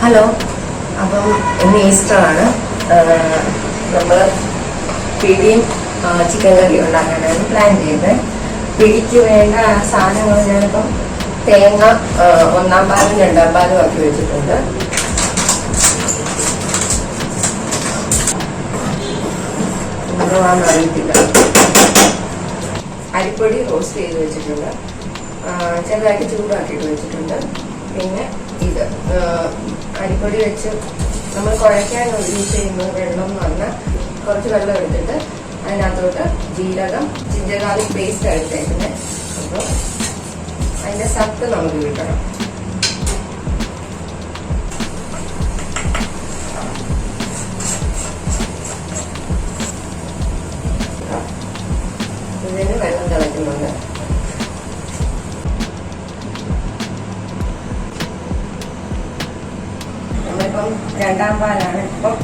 Hello, അപ്പം ഇന്ന് ഈസ്റ്ററാണ്. നമ്മൾ പിടിയും ചിക്കൻ കറിയും ഉണ്ടാക്കാനാണ് പ്ലാൻ ചെയ്തത്. പിടിക്ക് വേണ്ട സാധനങ്ങൾ ഞാനിപ്പം തേങ്ങ 1-ാം പാലും 2-ാം പാലും ആക്കി വെച്ചിട്ടുണ്ട്. അറിയത്തില്ല. അരിപ്പൊടി റോസ്റ്റ് ചെയ്ത് വെച്ചിട്ടുണ്ട്, ചെറുതായിട്ട് ചൂടാക്കിയിട്ട് വെച്ചിട്ടുണ്ട്. പിന്നെ ഇത് അരിപ്പൊടി വെച്ച് നമ്മൾ കുഴയ്ക്കാൻ യൂസ് ചെയ്യുന്ന വെള്ളം എന്ന് പറഞ്ഞാൽ കുറച്ച് വെള്ളം എടുത്തിട്ട് അതിനകത്തോട്ട് ജീരകം ജിഞ്ചർ ഗാർലിക് പേസ്റ്റ് എടുത്തേക്കുന്നത്. അപ്പോൾ അതിൻ്റെ സത്ത് നമുക്ക് കിട്ടണം. ഇതിന് വെള്ളം തിളയ്ക്കുന്നുണ്ട്. നമ്മളിപ്പം 2-ാം പാലാണ്. ഇപ്പം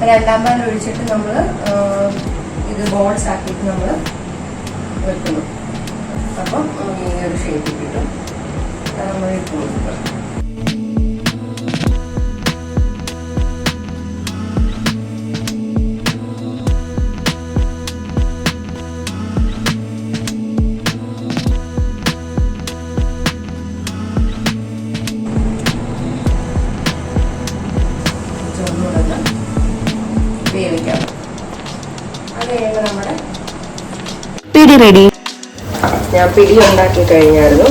2-ാം പാൽ ഒഴിച്ചിട്ട് നമ്മൾ ഇത് ബോൾസ് ആക്കിയിട്ട് നമ്മൾ വെക്കുന്നു. അപ്പം ഈ ഒരു ഷേപ്പിൽ കിട്ടും. നമ്മൾ ഇട്ട് കൊടുക്കുക. വേവിക്കാം. അത് കഴിയുമ്പോൾ നമ്മുടെ പിടി റെഡി. ഞാൻ പിടി ഉണ്ടാക്കി കഴിഞ്ഞായിരുന്നു.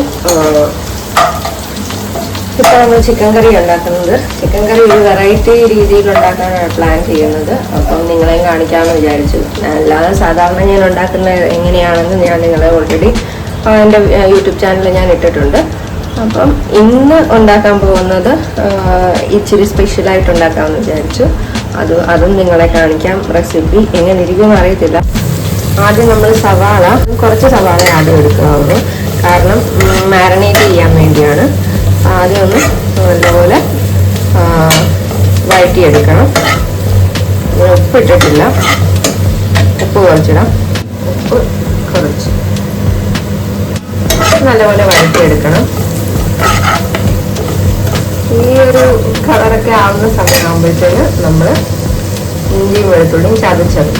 ഇപ്പോൾ നമ്മൾ ചിക്കൻ കറി ഉണ്ടാക്കുന്നത്. ചിക്കൻ കറി ഒരു വെറൈറ്റി രീതിയിൽ ഉണ്ടാക്കാനാണ് പ്ലാൻ ചെയ്യുന്നത്. അപ്പം നിങ്ങളെയും കാണിക്കാമെന്ന് വിചാരിച്ചു. അല്ലാതെ സാധാരണ ഞാൻ ഉണ്ടാക്കുന്നത് എങ്ങനെയാണെന്ന് ഞാൻ നിങ്ങളെ ഓൾറെഡി എൻ്റെ യൂട്യൂബ് ചാനലിൽ ഞാൻ ഇട്ടിട്ടുണ്ട്. അപ്പം ഇന്ന് ഉണ്ടാക്കാൻ പോകുന്നത് ഇച്ചിരി സ്പെഷ്യലായിട്ട് ഉണ്ടാക്കാമെന്ന് വിചാരിച്ചു. അതും നിങ്ങളെ കാണിക്കാം. റെസിപ്പി എങ്ങനെ ഇരിക്കുമെന്ന് അറിയത്തില്ല. ആദ്യം നമ്മൾ കുറച്ച് സവാള ആദ്യം എടുക്കാവുള്ളൂ. കാരണം മാരിനേറ്റ് ചെയ്യാൻ വേണ്ടിയാണ്. ആദ്യം ഒന്ന് നല്ലപോലെ വഴറ്റിയെടുക്കണം. ഉപ്പിട്ടിട്ടില്ല, ഉപ്പ് കുറച്ചിടാം. ഉപ്പ് കുറച്ച് നല്ലപോലെ വഴറ്റിയെടുക്കണം. ഈ ഒരു കളറൊക്കെ ആവുന്ന സമയമാകുമ്പോഴത്തേന് നമ്മൾ ഇഞ്ചിയും വെളുത്തുള്ളിയും ചതച്ചത്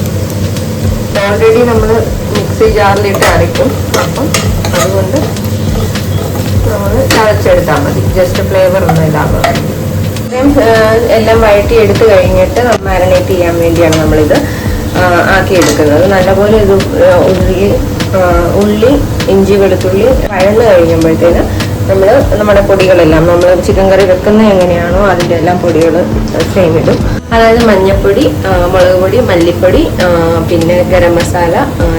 ഓൾറെഡി നമ്മൾ മിക്സി ജാറിലിട്ട് അരയ്ക്കും. അപ്പം അതുകൊണ്ട് നമ്മൾ ചതച്ചെടുത്താൽ മതി. ജസ്റ്റ് ഫ്ലേവർ ഒന്നും ഇല്ലാതെ എല്ലാം വഴറ്റി എടുത്ത് കഴിഞ്ഞിട്ട് മാരിനേറ്റ് ചെയ്യാൻ വേണ്ടിയാണ് നമ്മളിത് ആക്കിയെടുക്കുന്നത്. നല്ലപോലെ ഇത് ഉള്ളി ഇഞ്ചി വെളുത്തുള്ളി വഴന്ന് കഴിയുമ്പോഴത്തേന് നമ്മൾ നമ്മുടെ പൊടികളെല്ലാം നമ്മൾ ചിക്കൻ കറി വെക്കുന്നത് എങ്ങനെയാണോ അതിൻ്റെ എല്ലാം പൊടികൾ സെയിം ഇടും. അതായത് മഞ്ഞൾപ്പൊടി, മുളക് പൊടി, മല്ലിപ്പൊടി, പിന്നെ ഗരം മസാല,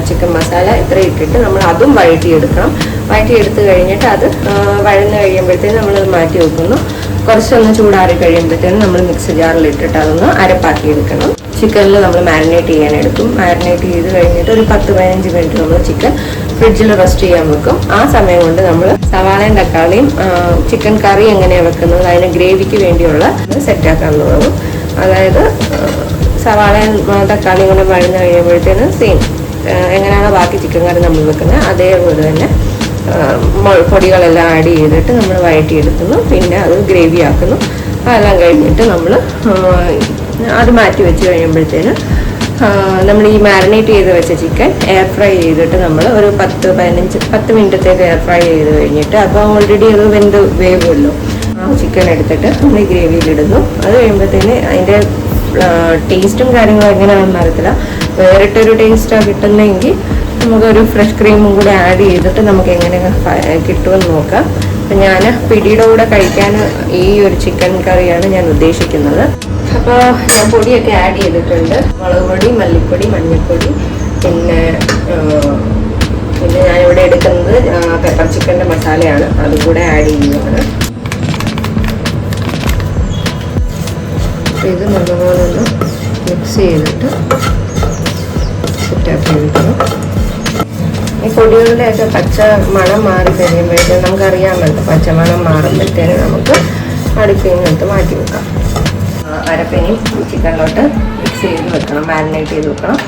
ചിക്കൻ മസാല ഇത്ര ഇട്ടിട്ട് നമ്മൾ അതും വഴറ്റിയെടുക്കണം. വഴറ്റിയെടുത്ത് കഴിഞ്ഞിട്ട് അത് വഴന്ന് കഴിയുമ്പോഴത്തേന് നമ്മളത് മാറ്റി വെക്കുന്നു. കുറച്ചൊന്ന് ചൂടാറി കഴിയുമ്പോഴത്തേനും നമ്മൾ മിക്സി ജാറിലിട്ടിട്ട് അതൊന്ന് അരപ്പാക്കി എടുക്കണം. ചിക്കനിൽ നമ്മൾ മാരിനേറ്റ് ചെയ്യാൻ എടുക്കും. മാരിനേറ്റ് ചെയ്ത് കഴിഞ്ഞിട്ട് ഒരു 10-15 മിനിറ്റ് നമ്മൾ ചിക്കൻ ഫ്രിഡ്ജിൽ റെസ്റ്റ് ചെയ്യാൻ വെക്കും. ആ സമയം കൊണ്ട് നമ്മൾ സവാളയും തക്കാളിയും ചിക്കൻ കറി എങ്ങനെയാണ് വെക്കുന്നത് അതിന് ഗ്രേവിക്ക് വേണ്ടിയുള്ള സെറ്റാക്കാൻ തുടങ്ങും. അതായത് സവാളയും തക്കാളിയും കൂടെ വഴന്ന് കഴിയുമ്പോഴത്തേന് സെയിം എങ്ങനെയാണോ ബാക്കി ചിക്കൻ കറി നമ്മൾ വെക്കുന്നത് അതേപോലെ തന്നെ പൊടികളെല്ലാം ആഡ് ചെയ്തിട്ട് നമ്മൾ വഴറ്റിയെടുക്കുന്നു. പിന്നെ അത് ഗ്രേവി ആക്കുന്നു. അതെല്ലാം കഴിഞ്ഞിട്ട് നമ്മൾ അത് മാറ്റി വെച്ച് കഴിയുമ്പോഴത്തേന് നമ്മൾ ഈ മാരിനേറ്റ് ചെയ്ത് വെച്ച ചിക്കൻ എയർ ഫ്രൈ ചെയ്തിട്ട് നമ്മൾ ഒരു 10 മിനിറ്റത്തേക്ക് എയർ ഫ്രൈ ചെയ്ത് കഴിഞ്ഞിട്ട് അപ്പോൾ ഓൾറെഡി അത് വേവുമല്ലോ. ആ ചിക്കൻ എടുത്തിട്ട് നമ്മൾ ഈ ഗ്രേവിയിലിടുന്നു. അത് കഴിയുമ്പോഴത്തേന് അതിൻ്റെ ടേസ്റ്റും കാര്യങ്ങളും എങ്ങനെയാണെന്ന് അറിയത്തില്ല. വേറിട്ടൊരു ടേസ്റ്റാണ് കിട്ടുന്നതെങ്കിൽ നമുക്കൊരു ഫ്രഷ് ക്രീമും കൂടെ ആഡ് ചെയ്തിട്ട് നമുക്ക് എങ്ങനെ കിട്ടുമെന്ന് നോക്കാം. അപ്പം ഞാൻ പിടിയുടെ കൂടെ കഴിക്കാൻ ഈ ഒരു ചിക്കൻ കറിയാണ് ഞാൻ ഉദ്ദേശിക്കുന്നത്. അപ്പോൾ ഞാൻ പൊടിയൊക്കെ ആഡ് ചെയ്തിട്ടുണ്ട്. മുളക് പൊടി, മല്ലിപ്പൊടി, മഞ്ഞൾപ്പൊടി, പിന്നെ ഞാനിവിടെ എടുക്കുന്നത് പെപ്പർ ചിക്കൻ്റെ മസാലയാണ്. അതും കൂടെ ആഡ് ചെയ്യുന്നതാണ്. ഇത് നല്ലപോലെ ഒന്ന് മിക്സ് ചെയ്തിട്ട് സെറ്റാക്കി എടുക്കണം. ഈ പൊടികളുടെയൊക്കെ പച്ച മണം മാറി കഴിയുമ്പോഴത്തേനും നമുക്കറിയാമല്ലോ. പച്ചമണം മാറുമ്പോഴത്തേനും നമുക്ക് അടുപ്പിൽ നിന്നെടുത്ത് മാറ്റി വെക്കാം. അരപ്പിനെയും ചിക്കനിലോട്ട് മിക്സ് ചെയ്ത് വെക്കണം, മാരിനേറ്റ് ചെയ്ത് വെക്കണം.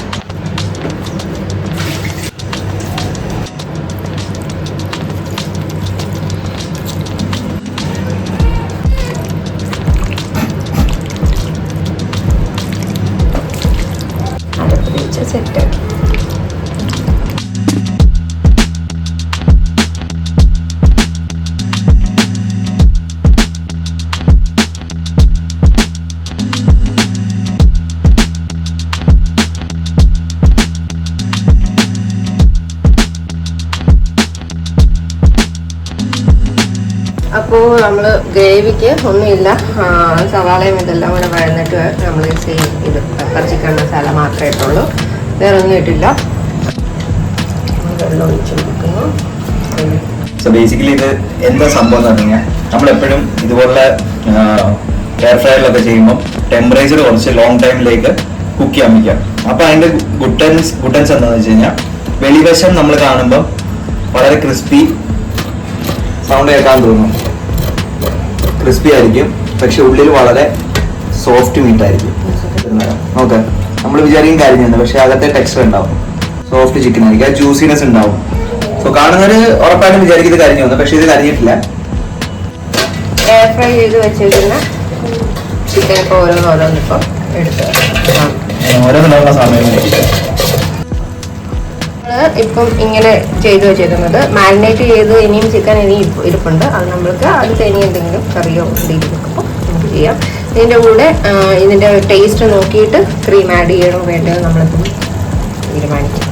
നമ്മൾ ഗ്രേവിക്ക് ഒന്നുമില്ല, സവാളയും ഇതെല്ലാം കൂടെ വഴന്നിട്ട് നമ്മൾ സെയിം ഇത് പെപ്പർ ചിക്കൻ മസാല മാത്രമേ ഇട്ടുള്ളൂ, വേറെ ഒന്നും ഇട്ടില്ല. വെള്ളം ഒഴിച്ച് കൊടുക്കുന്നു. സോ ബേസിക്കലി ഇത് എന്താ സംഭവം എന്ന് പറഞ്ഞു കഴിഞ്ഞാൽ നമ്മളെപ്പോഴും ഇതുപോലുള്ള എയർ ഫ്രയറിലൊക്കെ ചെയ്യുമ്പോൾ ടെമ്പറേച്ചർ കുറച്ച് ലോങ് ടൈമിലേക്ക് കുക്ക് ചെയ്യാൻ വയ്ക്കാം. അപ്പോൾ അതിൻ്റെ ഗുട്ടൻസ് എന്താണെന്ന് വെച്ച് കഴിഞ്ഞാൽ വെളിവശം നമ്മൾ കാണുമ്പോൾ വളരെ ക്രിസ്പി, സൗണ്ട് കേൾക്കാൻ തോന്നും, ക്രിസ്പി ആയിരിക്കും, പക്ഷെ ഉള്ളിൽ വളരെ സോഫ്റ്റ് മീറ്റ് ആയിരിക്കും. ഓക്കെ, നമ്മൾ വിചാരിക്കും കരിഞ്ഞെന്ന്, പക്ഷെ അകത്തെ ടെക്സ്ചർ ഉണ്ടാവും, സോഫ്റ്റ് ചിക്കൻ ആയിരിക്കും, ജ്യൂസിനെസ് ഉണ്ടാവും. സോ കാണുന്നവര് ഉറപ്പായിട്ടും വിചാരിക്കും ഇത് കരിഞ്ഞു വന്നു, പക്ഷെ ഇത് കരിഞ്ഞിട്ടില്ല. എയർ ഫ്രൈ ചെയ്ത് വെച്ചിരിക്കുന്ന ചിക്കൻ ഇപ്പോൾ ഓരോന്നിപ്പോൾ എടുത്ത് ഓരോന്നുള്ള സമയം ഇപ്പം ഇങ്ങനെ ചെയ്ത് വെച്ചേക്കുന്നത് മാരിനേറ്റ് ചെയ്ത് ഇനിയും ചിക്കൻ ഇനിയും ഇരിപ്പുണ്ട്. അത് നമ്മൾക്ക് അത് ഇനി എന്തെങ്കിലും കറിയോ എന്തെങ്കിലും വെക്കുമ്പോൾ നമുക്ക് ചെയ്യാം. ഇതിൻ്റെ കൂടെ ഇതിൻ്റെ ടേസ്റ്റ് നോക്കിയിട്ട് ക്രീം ആഡ് ചെയ്യണോ വേണ്ടത് നമ്മളിപ്പം തീരുമാനിക്കും.